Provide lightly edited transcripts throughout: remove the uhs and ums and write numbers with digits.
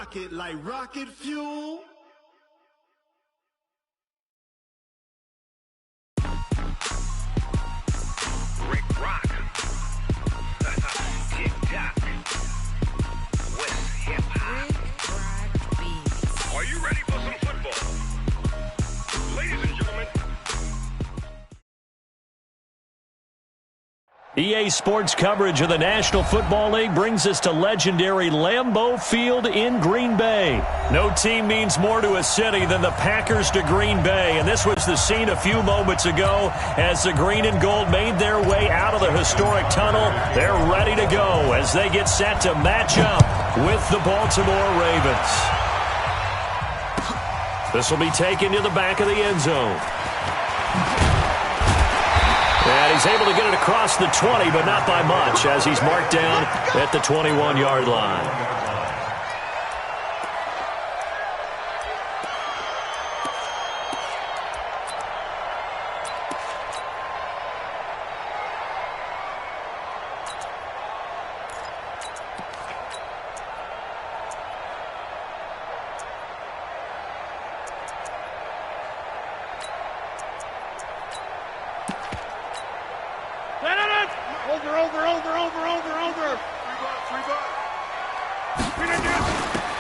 rocket like rocket fuel. Rick Rock. Tick-tock. West hip-hop. Are you ready for some football? Ladies and gentlemen. EA Sports coverage of the National Football League brings us to legendary Lambeau Field in Green Bay. No team means more to a city than the Packers to Green Bay, and this was the scene a few moments ago as the green and gold made their way out of the historic tunnel. They're ready to go as they get set to match up with the Baltimore Ravens. This will be taken to the back of the end zone. And he's able to get it across the 20, but not by much, as he's marked down at the 21-yard line.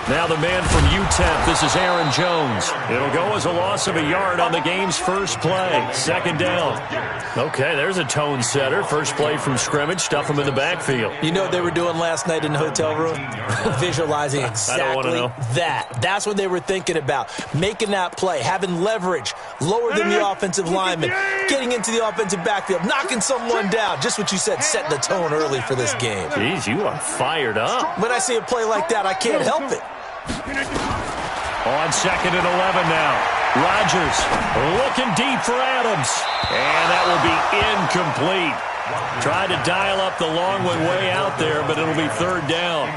Now the man from UTEP, this is Aaron Jones. It'll go as a loss of a yard on the game's first play. Second down. Okay, there's a tone setter. First play from scrimmage, stuff him in the backfield. You know what they were doing last night in the hotel room? Visualizing exactly that. That's what they were thinking about. Making that play, having leverage, lower than the offensive lineman, getting into the offensive backfield, knocking someone down. Just what you said, setting the tone early for this game. Jeez, you are fired up. When I see a play like that, I can't help it. On second and 11 now. Rodgers looking deep for Adams. And that will be incomplete. Tried to dial up the long one way out there, but it'll be third down.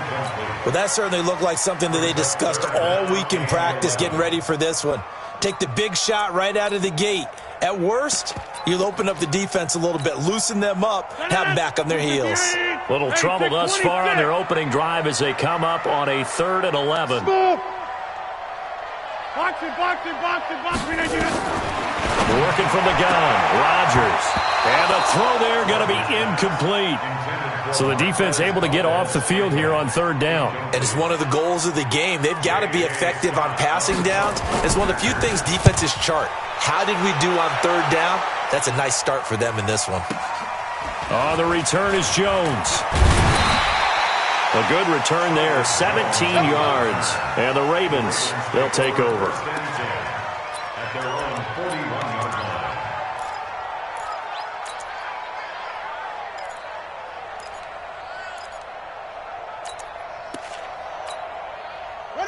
Well, that certainly looked like something that they discussed all week in practice, getting ready for this one. Take the big shot right out of the gate. At worst, you'll open up the defense a little bit, loosen them up, have them back on their heels. Little trouble thus far on their opening drive as they come up on a 3rd and 11. Working from the gun, Rodgers. And the throw there going to be incomplete. So the defense able to get off the field here on third down. And it's one of the goals of the game. They've got to be effective on passing downs. It's one of the few things defenses chart. How did we do on third down? That's a nice start for them in this one. Oh, the return is Jones. A good return there, 17 yards. And the Ravens, they'll take over.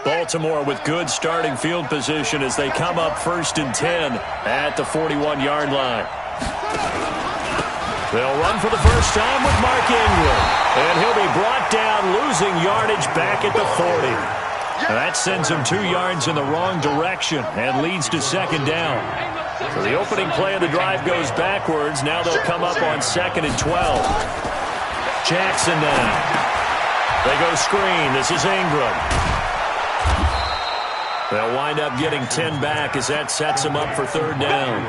Baltimore with good starting field position as they come up 1st and 10 at the 41-yard line. They'll run for the first time with Mark Ingram. And he'll be brought down, losing yardage back at the 40. And that sends him 2 yards in the wrong direction and leads to second down. So the opening play of the drive goes backwards. Now they'll come up on 2nd and 12. Jackson now. They go screen. This is Ingram. They'll wind up getting 10 back as that sets them up for third down.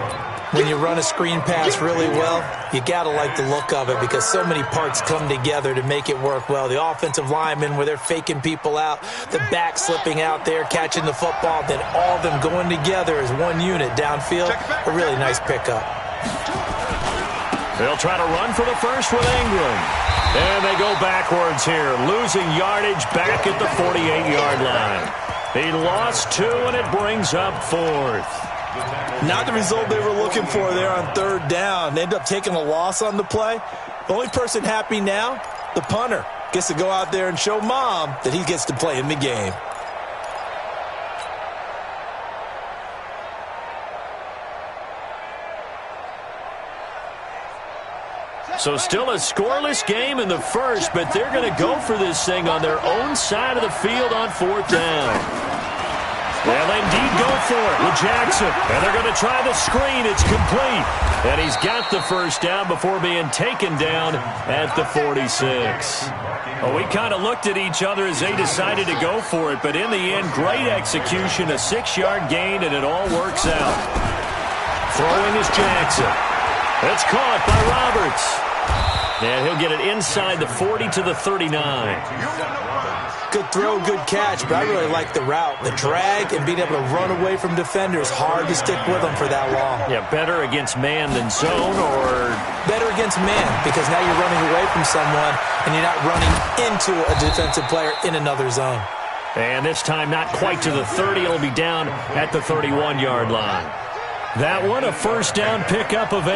When you run a screen pass really well, you got to like the look of it because so many parts come together to make it work well. The offensive linemen, where they're faking people out, the back slipping out there, catching the football, then all of them going together as one unit downfield. A really nice pickup. They'll try to run for the first with Ingram. And they go backwards here, losing yardage back at the 48-yard line. He lost 2, and it brings up 4th. Not the result they were looking for there on third down. They end up taking a loss on the play. The only person happy now, the punter, gets to go out there and show Mom that he gets to play in the game. So still a scoreless game in the first, but they're going to go for this thing on their own side of the field on 4th down. Well, indeed go for it with Jackson. And they're going to try the screen. It's complete. And he's got the first down before being taken down at the 46. Well, we kind of looked at each other as they decided to go for it. But in the end, great execution, a 6-yard gain, and it all works out. Throwing is Jackson. It's caught by Roberts. And he'll get it inside the 40 to the 39. Good throw, good catch, but I really like the route. The drag and being able to run away from defenders, hard to stick with them for that long. Yeah, better against man than zone, or? Better against man, because now you're running away from someone and you're not running into a defensive player in another zone. And this time not quite to the 30. It'll be down at the 31-yard line. That one, a first down pickup of 8.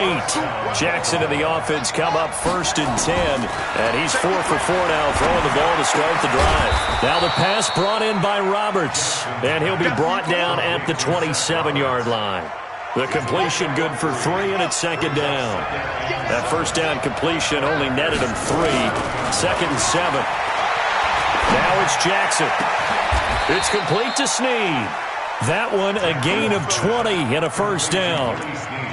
Jackson and the offense come up 1st and 10. And he's 4 for 4 now, throwing the ball to start the drive. Now the pass brought in by Roberts. And he'll be brought down at the 27-yard line. The completion good for 3, and it's 2nd down. That first down completion only netted him 3. 2nd and 7. Now it's Jackson. It's complete to Snead. That one, a gain of 20 and a first down.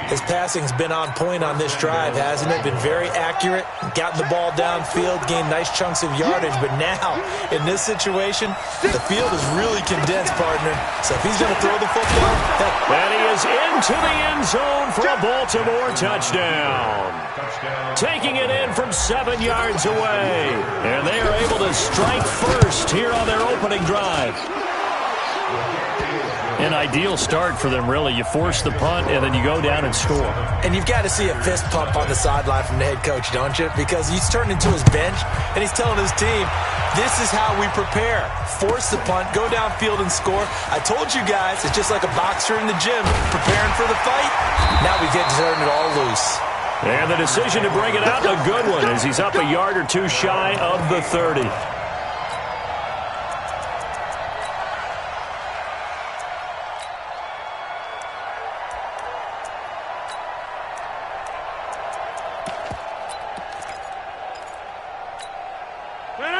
His passing's been on point on this drive, hasn't it? Been very accurate, gotten the ball downfield, gained nice chunks of yardage. But now, in this situation, the field is really condensed, partner. So if he's going to throw the football, and he is into the end zone for a Baltimore touchdown. Taking it in from 7 yards away. And they are able to strike first here on their opening drive. An ideal start for them, really. You force the punt, and then you go down and score. And you've got to see a fist pump on the sideline from the head coach, don't you? Because he's turned into his bench, and he's telling his team, this is how we prepare. Force the punt, go downfield and score. I told you guys, it's just like a boxer in the gym, preparing for the fight. Now we get to turn it all loose. And the decision to bring it out, a good one, as he's up a yard or two shy of the 30.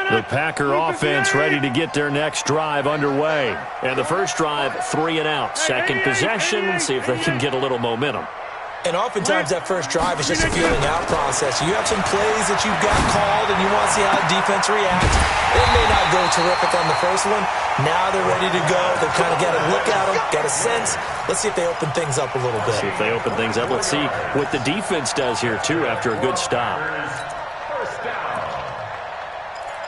The Packer offense ready to get their next drive underway. And the first drive, 3 and out. Second possession, see if they can get a little momentum. And oftentimes that first drive is just a feeling out process. You have some plays that you've got called and you want to see how the defense reacts. It may not go terrific on the first one. Now they're ready to go. They've kind of got a look at them, got a sense. Let's see if they open things up a little bit. See if they open things up. Let's see what the defense does here, too, after a good stop.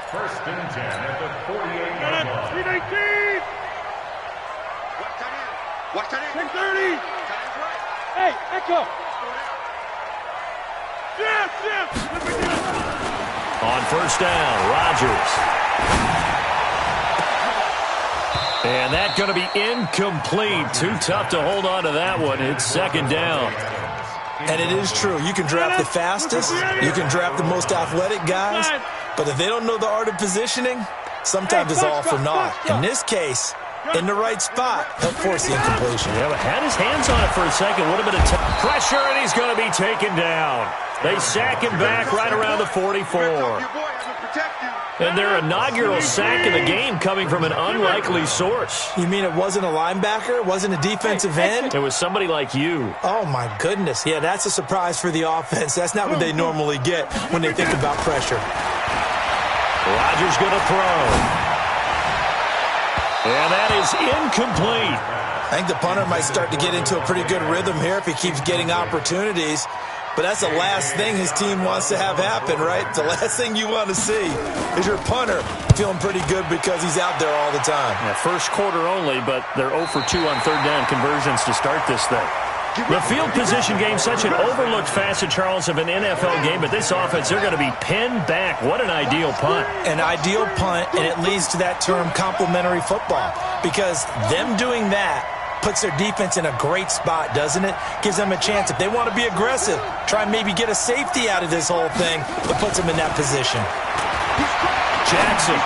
First and 10 at the 48-yard line. 319. Watch that in. 630. Hey, Echo. Yes. On first down, Rodgers. And that's going to be incomplete. Too tough to hold on to that one. It's 2nd down. And it is true. You can draft the fastest. You can draft the most athletic guys. But if they don't know the art of positioning, sometimes it's all for naught. In this case, in the right spot, he'll force the incompletion. Yeah, but had his hands on it for a second. Would have been a pressure, and he's going to be taken down. They sack him back right around the 44. And their inaugural sack of the game coming from an unlikely source. You mean it wasn't a linebacker? It wasn't a defensive end? It was somebody like you. Oh, my goodness. Yeah, that's a surprise for the offense. That's not what they normally get when they think about pressure. Rodgers going to throw. And that is incomplete. I think the punter might start to get into a pretty good rhythm here if he keeps getting opportunities. But that's the last thing his team wants to have happen, right? The last thing you want to see is your punter feeling pretty good because he's out there all the time. Yeah, first quarter only, but they're 0 for 2 on third down conversions to start this thing. The field position game, such an overlooked facet, Charles, of an NFL game, but this offense, they're going to be pinned back. What an ideal punt. An ideal punt, and it leads to that term complementary football, because them doing that puts their defense in a great spot, doesn't it? Gives them a chance. If they want to be aggressive, try and maybe get a safety out of this whole thing, it puts them in that position. Jackson.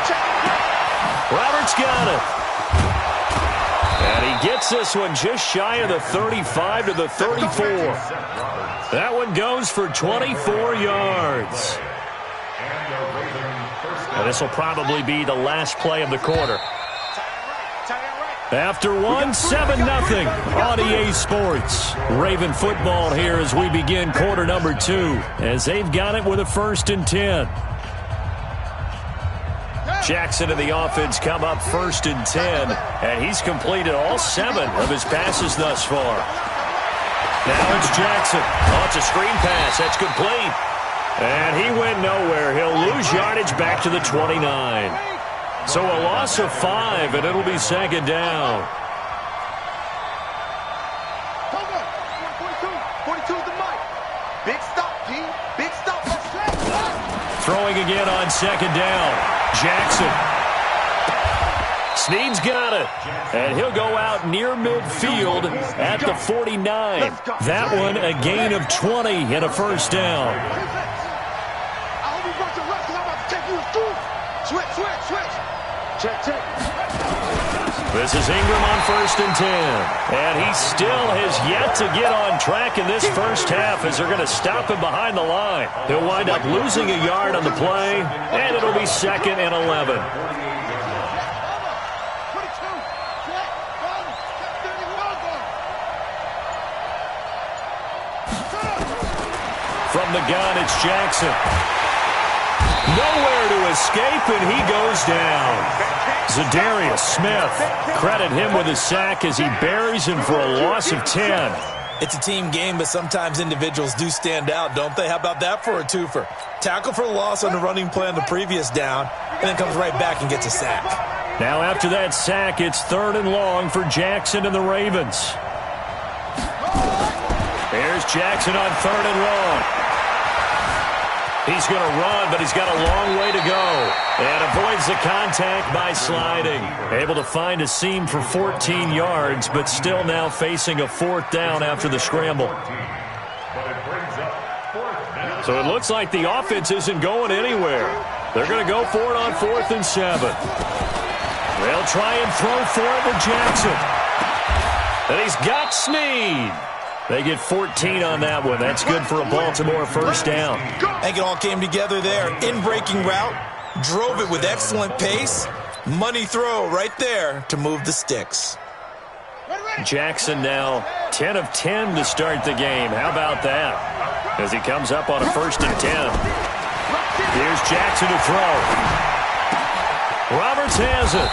Roberts got it. And he gets this one just shy of the 35 to the 34. That one goes for 24 yards. And this will probably be the last play of the quarter. After one, 7-0 on EA Sports. Raven football here as we begin quarter number 2, as they've got it with a 1st and 10. Jackson and the offense come up 1st and 10, and he's completed all 7 of his passes thus far. Now it's Jackson. Oh, it's a screen pass. That's complete. And he went nowhere. He'll lose yardage back to the 29. So a loss of 5, and it'll be 2nd down. 42 is the mic. Big stop, G. Big stop. Throwing again on 2nd down. Jackson. Snead's got it. And he'll go out near midfield at the 49. That one a gain of 20 and a 1st down. I hope you brought your left because I'm about to take you to school. Switch. Check. This is Ingram on 1st and 10. And he still has yet to get on track in this first half as they're going to stop him behind the line. He'll wind up losing a yard on the play, and it'll be 2nd and 11. From the gun, it's Jackson. Nowhere to escape, and he goes down. Zadarius Smith, credit him with a sack as he buries him for a loss of 10. It's a team game, but sometimes individuals do stand out, don't they? How about that for a twofer? Tackle for a loss on the running play on the previous down, and then comes right back and gets a sack. Now after that sack, it's 3rd and long for Jackson and the Ravens. There's Jackson on 3rd and long. He's going to run, but he's got a long way to go. And avoids the contact by sliding. Able to find a seam for 14 yards, but still now facing a 4th down after the scramble. So it looks like the offense isn't going anywhere. They're going to go for it on 4th and 7. They'll try and throw for it with Jackson. And he's got Snead. They get 14 on that one. That's good for a Baltimore 1st down. I think it all came together there. In-breaking route, drove it with excellent pace. Money throw right there to move the sticks. Jackson now 10 of 10 to start the game. How about that? As he comes up on a 1st and 10. Here's Jackson to throw. Roberts has it.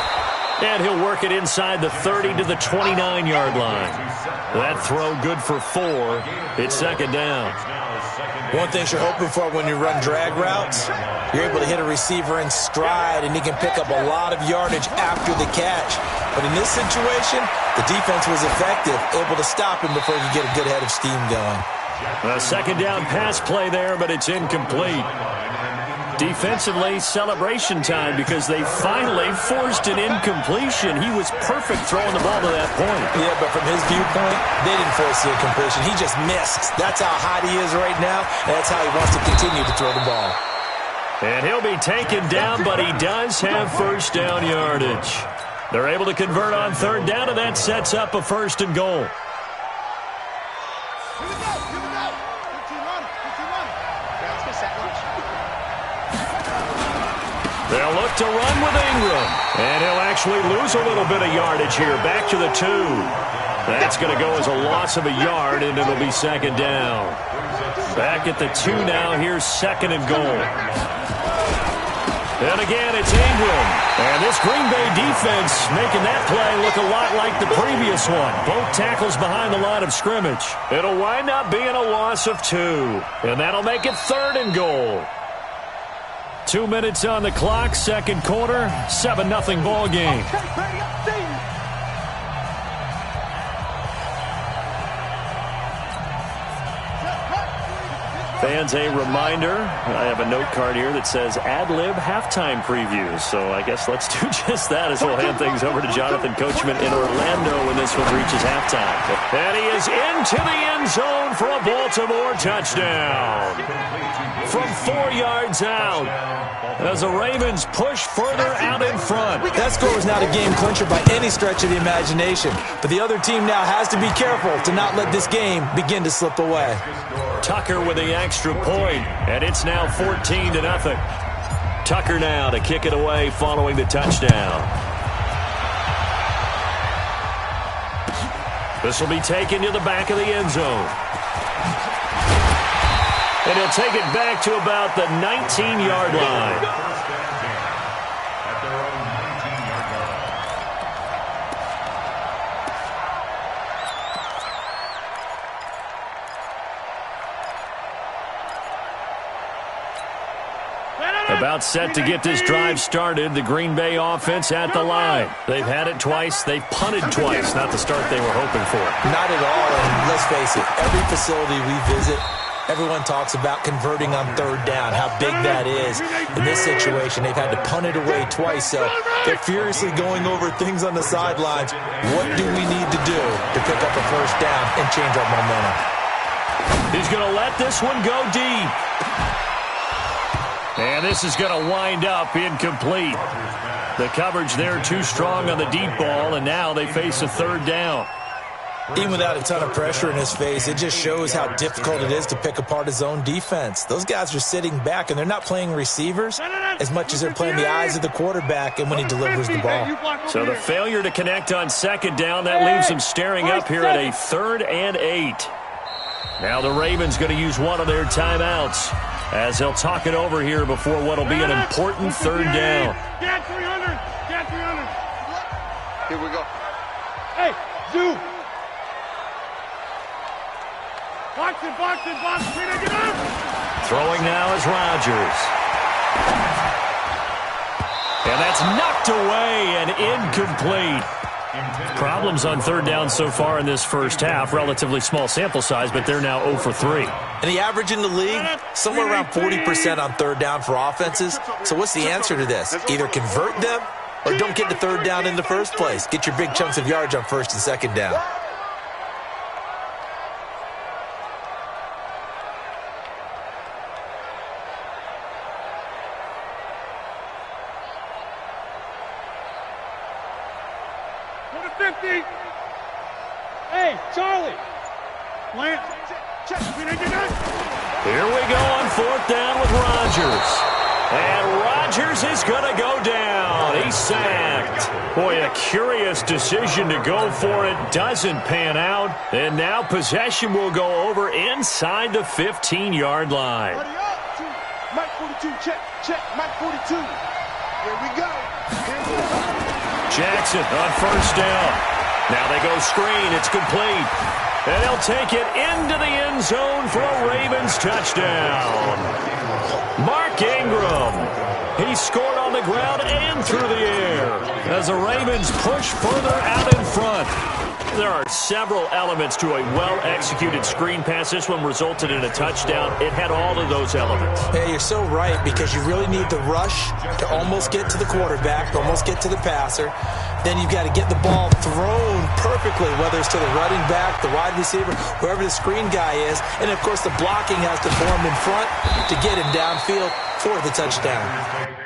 And he'll work it inside the 30 to the 29-yard line. That throw good for 4. It's 2nd down. One thing you're hoping for when you run drag routes, you're able to hit a receiver in stride, and he can pick up a lot of yardage after the catch. But in this situation, the defense was effective, able to stop him before he could get a good head of steam going. A 2nd down pass play there, but it's incomplete. Defensively, celebration time because they finally forced an incompletion. He was perfect throwing the ball to that point. Yeah, but from his viewpoint, they didn't force the incompletion. He just missed. That's how hot he is right now, and that's how he wants to continue to throw the ball. And he'll be taken down, but he does have 1st down yardage. They're able to convert on 3rd down, and that sets up a 1st and goal. They'll look to run with Ingram. And he'll actually lose a little bit of yardage here. Back to the 2. That's going to go as a loss of a yard, and it'll be 2nd down. Back at the 2 now. Here's 2nd and goal. And again, it's Ingram. And this Green Bay defense making that play look a lot like the previous one. Both tackles behind the line of scrimmage. It'll wind up being a loss of 2. And that'll make it 3rd and goal. 2 minutes on the clock, 2nd quarter, 7-0 ball game. Fans, a reminder, I have a note card here that says ad-lib halftime previews. So I guess let's do just that as we'll hand things over to Jonathan Coachman in Orlando when this one reaches halftime. And he is into the end zone for a Baltimore touchdown. From 4 yards out as the Ravens push further out in front. That score was not a game clincher by any stretch of the imagination. But the other team now has to be careful to not let this game begin to slip away. Tucker with the extra point, and it's now 14-0. Tucker now to kick it away following the touchdown. This will be taken to the back of the end zone. And he'll take it back to about the 19-yard line. First and 10 at their own 19-yard line. About set to get this drive started. The Green Bay offense at the line. They've had it twice. They've punted twice. Not the start they were hoping for. Not at all. And let's face it, every facility we visit, everyone talks about converting on third down, how big that is. In this situation, they've had to punt it away twice, so they're furiously going over things on the sidelines. What do we need to do to pick up a first down and change our momentum? He's going to let this one go deep. And this is going to wind up incomplete. The coverage there too strong on the deep ball, and now they face a third down. Even without a ton of pressure in his face, it just shows how difficult it is to pick apart his own defense. Those guys are sitting back, and they're not playing receivers as much as they're playing the eyes of the quarterback and when he delivers the ball. So the failure to connect on second down, that leaves them staring up here at a 3rd and 8. Now the Ravens going to use one of their timeouts as they'll talk it over here before what will be an important third down. Get 300. Get 300. Here we go. Hey, Zoo. Box it, box it, box it. Get up. Throwing now is Rodgers. And that's knocked away and incomplete. Problems on third down so far in this first half. Relatively small sample size, but they're now 0 for 3. And the average in the league, somewhere around 40% on third down for offenses. So what's the answer to this? Either convert them or don't get to third down in the first place. Get your big chunks of yards on first and second down. Hey, Charlie. Lance. Here we go on 4th down with Rodgers. And Rodgers is going to go down. He's sacked. Boy, a curious decision to go for it. Doesn't pan out. And now possession will go over inside the 15-yard line. Mike 42, check, Mike 42. Here we go. Jackson on 1st down. Now they go screen. It's complete. And they'll take it into the end zone for a Ravens touchdown. Mark Ingram. He scored on the ground and through the air as the Ravens push further out in front. There are several elements to a well-executed screen pass. This one resulted in a touchdown. It had all of those elements. Yeah, you're so right, because you really need the rush to almost get to the quarterback, to almost get to the passer. Then you've got to get the ball thrown perfectly, whether it's to the running back, the wide receiver, whoever the screen guy is. And, of course, the blocking has to form in front to get him downfield for the touchdown.